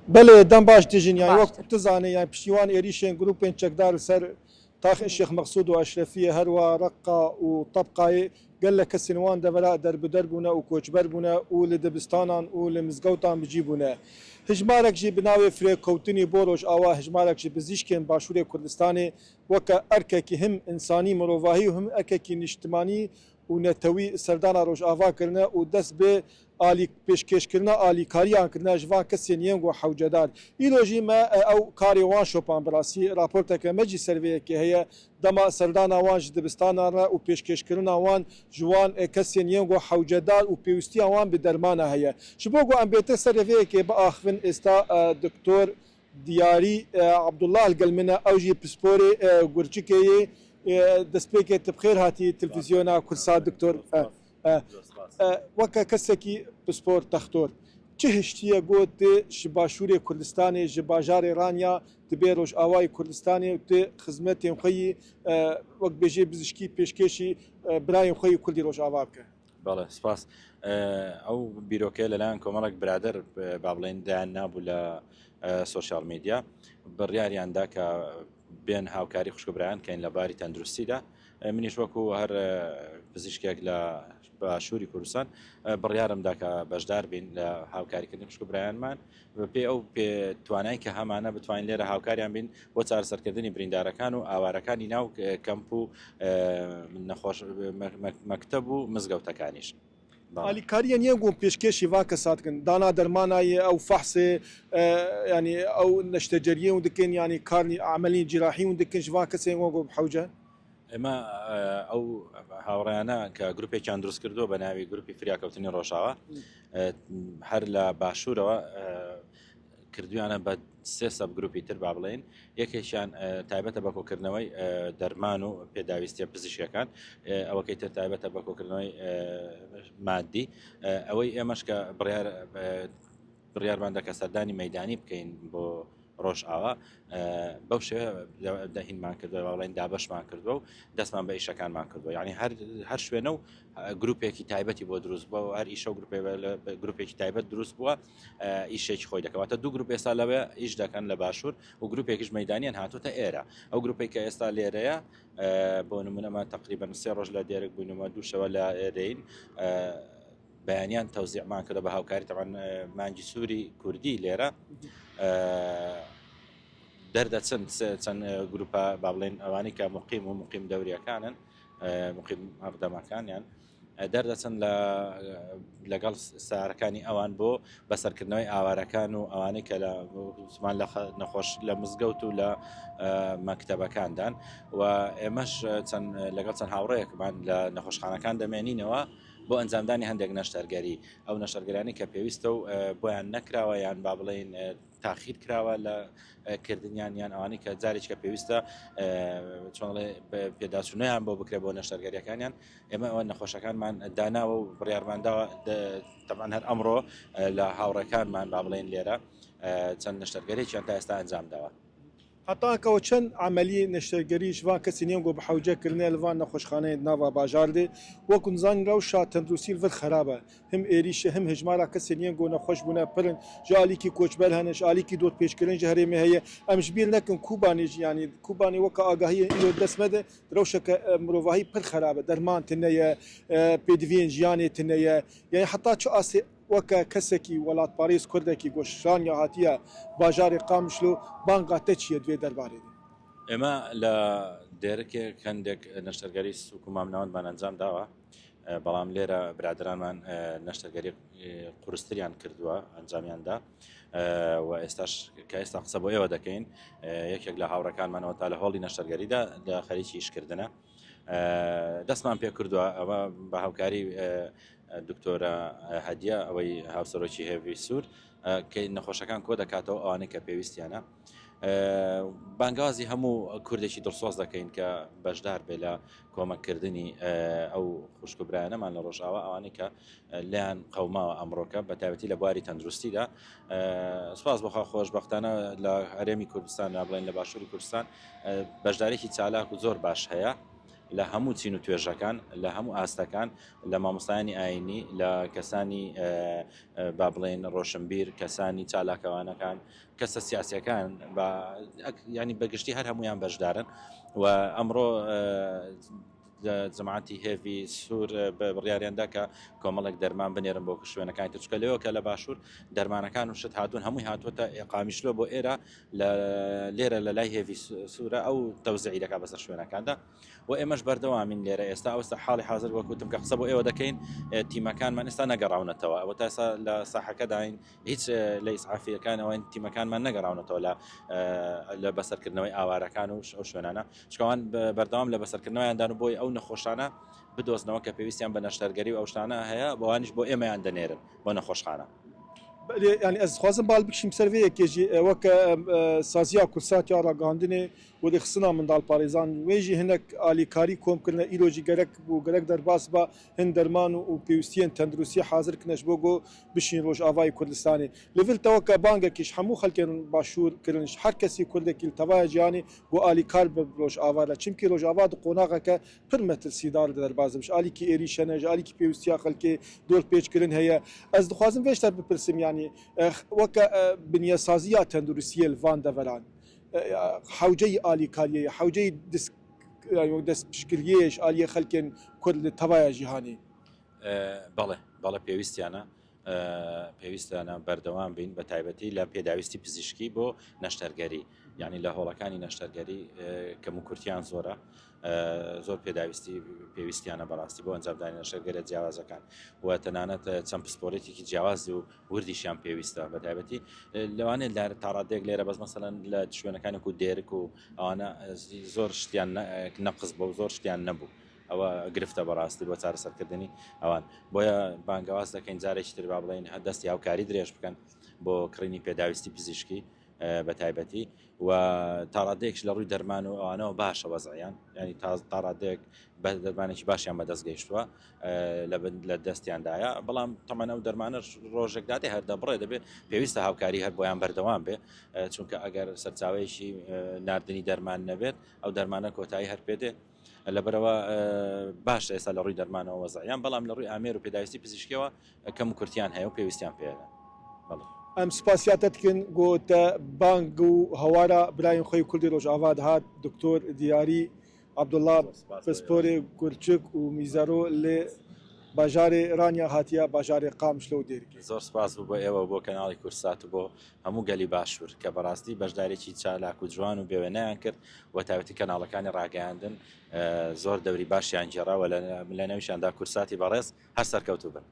بله دم باش دژین یعنی باشتر. وقت تزانه یعنی پشتیوان ایریشن گروپین چکدار سر طاق الشيخ مقصود واشرفيه هروى رقه وطبقه قال لك السنوان دبلا درب دربنا وكوچبر بنا ولدبستانان ولمزگوتان بجيبونا هجمارك جي بناوي فريق كوتني بوروش اوا هجمارك جي بزيشكن باشوري كردستاني وكا اركك هم انساني مروفاهي وهم اركك اجتماعي ونتوي سردانا روش آوا کرنا و دست به آلی پیشکش کرنا آلی کاریان کرنا جوان کسین ینگو حوجدار ایلوجی ما او کاری وان شوپان براسی راپورت که مجی سروی که هي دما سردانا وان جدبستانا را و پیشکش کرنا وان جوان کسین ینگو حوجدار و پیوستی وان به درمانا هي شبوگو ام بیت سروی که با آخفن استا دکتور دیاری عبدالله القلمنا اوجی پسپوری گرچکی دەستپێکێت بخێر هاتی تلڤیزیۆنا کورسا دکتۆر وەکە کەسێکی پسپۆر تەختۆر چه هشتیە گوت ji باشوورê Kurdistanê ji bajarê Ranya dibe Rojavayê Kurdistanê tê xizmetên xwe yî wek bêjê bizişkî pêşkêşî birayên xwe yî Kurdî Rojava bike. بەڵێ سپاس ئەو بیرۆکەیە لەلایەن کۆمەڵێک برادر با بڵێن دایان نابوو لە سوۆسیال میدیا بڕیاریاندا کە بێن هاوکاری خوشکبرایان کەین لە باری تەندروستیدا منیش وەکو هەر پزیشکێک لە باشووری کوردستان بڕیارمدا کە بەشدار بین لە هاوکاریکردنی خوشکبرایانمان پێ ئەو توانایی کە هەمانە بتوانین لێرە هاوکاریان بین بۆ چارەسەرکردنی بریندارەکان و ئاوارەکانی ناو کەمپ و نەخۆش مەکتەب و مزگەوتەکانیش. ئالیکاریان یەنگۆ پێشکێشی وا کەساتکن دانا دەرمانایە ئەو فەحسێ ینی ئەو نەشتەجەریە و دکەین ینی کارنی عملی جراحی و دکن وا کەسێن وەگۆ بحەوجە ئێمە ئەو هاوڕێیانە کە گروپێکیان دروست کردووە بە ناوی گروپی فریاکەوتنی ڕۆژاوە هەر لە باشوورەوە کردویانە بە سێ سەب گروپی تر با بڵێن یەکێکیان تایبەتە بە کۆکردنەوەی دەرمان و پێداویستیە پزیشکەکان ئەوەکەی تر تایبەتە بە کۆکردنەوەی مادی ئەوەی ئێمەش کە بڕیارمان دەکە سەردانی مەیدانی بکەین بۆ ڕۆژئاوا بەو شێوە دەهینمان کردووە بەڵێن دابەشمان کردووە و دەستمان بە ئیشەکانمان کردووە یعنی هەر شوێنە و گروپێکی تایبەتی بۆ دروست بووە و هەر ئیشە و گروپێکی تایبەت دروست بووە ئیشێکی خۆی دەکەواتە دوو گروپ ئێستا لەوێ ئیش دەکەن لە باشوور و گروپێکیش مەیدانیان هاتوتە ئێرە ئەو گروپی کە ئێستا لێرەیە بۆ نمونەمە تقریبا 3 ڕۆژ لە دێرەک بووینەوە دوو شەوە لە ئێرەین بەیانیان تەوزیعمان کردە بە هاوکاری تەمان مانگی سووری کوردی لێرە دەردەچن چەند گروپە با بڵێن ئەوانی کە مقیم و مقیم دەوریەکانن مقیم هەردەمەکانیان دەردەچن لەگەڵ سارەکانی ئەوان بۆ بەسەرکردنەوەی ئاوارەکان و ئەوانەی کە لەمان نەخۆش لە مزگەوت و لە مەکتەبەکاندان و ئێمەش لەگەڵ چەند هاوڕێیەکمان لە نەخۆشخانەکان دەمێنینەوە بۆ ئەنجامدانی هەندێک نەشتەرگەری ئەو نەشتەرگەرانی کە پێویستە و بۆیان نەکراوە یان با بڵێن تاخیر کراوە لە کردنیان یان ئەوانی کە جارێککە پێویستە چۆنڵێ پێداچوونیان بۆ بکرێت بۆ نەشتەرگەریەکانیان ئێمە ئەوە نەخۆشەکانمان داناوە و بڕیارمانداوە تەمان هەر ئەمڕۆ لە هاوڕێکانمان با بڵێن لێرە چەند نەشتەرگەرێکیان تا ئێستا ئەنجامداوە هەتاکەەوە چەند عملی نەشتەرگەریش وا کەسی نیێنگۆ بە حوجەکردنێ لەوان نەخۆشخانەیە ناوا باژاردێ وەکو زانانی ڕەوشا تەندروستی ڤەر خراپە هەم ئێریشە هەم هژمارە کەسی نیێنگۆ نەخۆش بوونە پرن ژالیکی کۆچبەر هەنش ئالیکی دۆت پێشکردن ژە هەرێمە هەیە ئەمش بیر نەکەن کوبانیش ینی کوبانی وەکە ئاگاهی ئیرۆ دەستمەدە ڕەوشەکە مرۆڤاهی پڕ خراپە دەرمانتنەیە پێدوێن ژیانێتنەیە یعنی حتا چ ئاسێ وەکە کەسێکی وڵات پارێز کوردێکی گۆشتان یا هاتیە باژارێ قامشلو بانگاتە چیە دوێ دەربارێت ئێمە لە دێرەکێک هەندێک نەشتەرگەری سوک و مامناوەندمان ئەنجام داوە بەڵام لێرە برادرانمان نەشتەرگەری قورستریان کردووە ئەنجامیاندا و ئێستاش کە ئێستا قسە بۆ ئێوە دەکەین یەکێک لە هاوڕەکانمانەوە تا لە هۆڵی نەشتەرگەریدا لە خەریکی ئیشکردنە دەستمان پێ کردووە ئەوە بە هاوکاری دکتۆرە هەدیە ئەوەی هاوسەرۆکی هێوی سوور کە نەخۆشەکان کۆ دەکاتەوە ئەوانەی کە پێویستیانە بانگازی هەموو کوردێکی دڵسۆز دەکەین کە بەشدار بێ لە کۆمەکردنی ئەو خوشکبرایانەمان لە ڕۆژئاوا ئەوانەی کە لیان قەوماوە ئەمڕۆکە بە تایبەتی لە بواری تەندروستیدا سوپاس بەخوا خۆشبەختانە لە هەرێمی کوردستان بڵێن لە باشووری کوردستان بەشدارێکی چالاک و زۆر باش هەیە لە هەموو چین و توێژەکان لە هەموو ئاستەکان لە مامۆستایانی ئاینی لە کەسانی با بڵێن ڕۆشنبیر کەسانی چالاکەوانەکان کەسە سیاسیەکان ینی بەگشتی هەر هەمویان بەشدارن و ئەمڕۆ جەماعەتی هێوی سوور بڕیاریاندا کە کۆمەڵێک دەرمان بنێرن بۆ شوێنەکانی تچکە لەوە کە لە باشوور دەرمانەکان و شت هاتوون هەمووی هاتووەتە ئێقامیشلۆ بۆ ئێرە لێرە لە لای هێوی سوورە ئەو تەوزعی دەکا بەسەر شوێنەکاندا و ئێمەش بەردەوامین لێرە ئێستا ئەوستا حاڵی حاضر وەکوتم کە قسە بۆ ئێوە دەکەین تیمەکانمان ئێستا نەگەڕاونەتەوە ئەوە تاسا لە ساحەکەداین هیچ لە ئیسعافیەکانەوە تیمەکانمان نەگەڕاونەتەوە لە بەسەرکردنەوەی ئاوارەکان و ئەو شوێنانە شکوان بەردەوام لە بەسەرکردنەوەیاندان و بۆی ئەو نەخۆشانە بدۆزنەوە کە پێویستیان بە نەشتەرگەری و ئەو شتانە هەیە بەوانیش بۆ ئێمەیان دەنێرن بۆ نەخۆشخانە. يعني از خوازم بال بکشیم سرویه که وک سازیا کورسات یا راگاندنه و دخسنا من دال پاریزان ویجی هنک آلیکاری کوم کرنه ایروجی گرک بو گرک در باس با هند درمان و پیوستین تندرسی حاضر کنش بوگو بشین روش آوای کردستانی لول توک بانگ کش همو خلکن باشور کرنش هر کسی کرده کل توای جانی بو آلیکار بروش آوارا چمکی روش آواد قوناغه که پر متر سیدار در باز بش آلی کی ایریشنه آلی کی پیوستیا خلک دول پیچ کرن هيا از خوازم ویش تر بپرسم يعني وەکە بنیەسازیە تەندروستیە لڤان دەڤەران حوجەی ئالیکاریە حوجەی دەست پشکریەش ئالیە خەلکێن کورد لە تەوایە جیهانی بەڵێ پێویستانە بەردەوام بین بە تایبەتی لە پێداویستی پزیشکی بۆ نەشتەرگەری یعنی لە هۆڵەکانی نەشتەرگەری کەم و کورتیان زۆرە زۆر پێویستیانە بەڕاستی بۆ ئەنجامدانی نەشتەرگەرە جیاوازەکان و تەنانەت چەند پسپۆرێتێکی جیاواز و وردیشیان پێویستە بە تایبەتی لەوانێت لە تاڕادێک لێرە بەس مەسەڵەن لە شوێنەکانی و دێرک و ئەوانە زۆر شتیان نەقز بە و زۆر شتیان نەبوو ئەوە گرفتە بەڕاستی بۆ چارەسەرکردنی ئەوان بۆیە بانگەواز دەکەین جارێکی تر با بڵێن دەستی هاوکاری درێژ بکەن بۆ کڕینی پێداویستی پزیشکی بە تایبەتی و تاڕادێکش لە ڕووی دەرمان و ئەوانەوە باشە وەزعیان ینی تاڕادێک بە دەرمانێکی باشیان بەدەست گەیشتووە لە دەستیاندایە بەڵام تەمەنە و دەرمانە ڕۆژێکدادێ هەردە بڕێ دەبێت پێویستە هاوکاری هەر بۆیان بەردەوام بێ چونکە ئەگەر سەرچاوەیەکی ناردنی دەرمان نەبێت ئەو دەرمانە کۆتایی هەر پێدێ لەبەرەوە باش ئێستا لە ڕووی دەرمانەوە وەزعیان بەڵام لە ڕووی ئامێر و پێداویستی پزیشکیەوە کەم و کورتیان هەیە و پێویستیان پێێنە ئەم سپاسیاتەتکن گۆتە بانگ و هەوارە براین خۆی کوردی ڕۆژئاوا دەهات دکتۆر دیاری عەبدوڵڵا پسپۆرێ گورچک و میزەرۆ لێ باژارێ رانیا هاتیە باژارێ قامشلە و دێرکی زۆر سپاس بوو بۆ ئێوە بۆ کەناڵی کورسات و بۆ هەموو گەلی باشوور کە بەڕاستی بەشدارێکی چالاک و جوان و بێوێنەیان کرد و تاوەتی کەناڵەکانی ڕاگەیاندن زۆر دەوری باشیان جێڕاوە لە نەویشاندا کورساتی بەڕێز هەر سەرکەوتوو بن.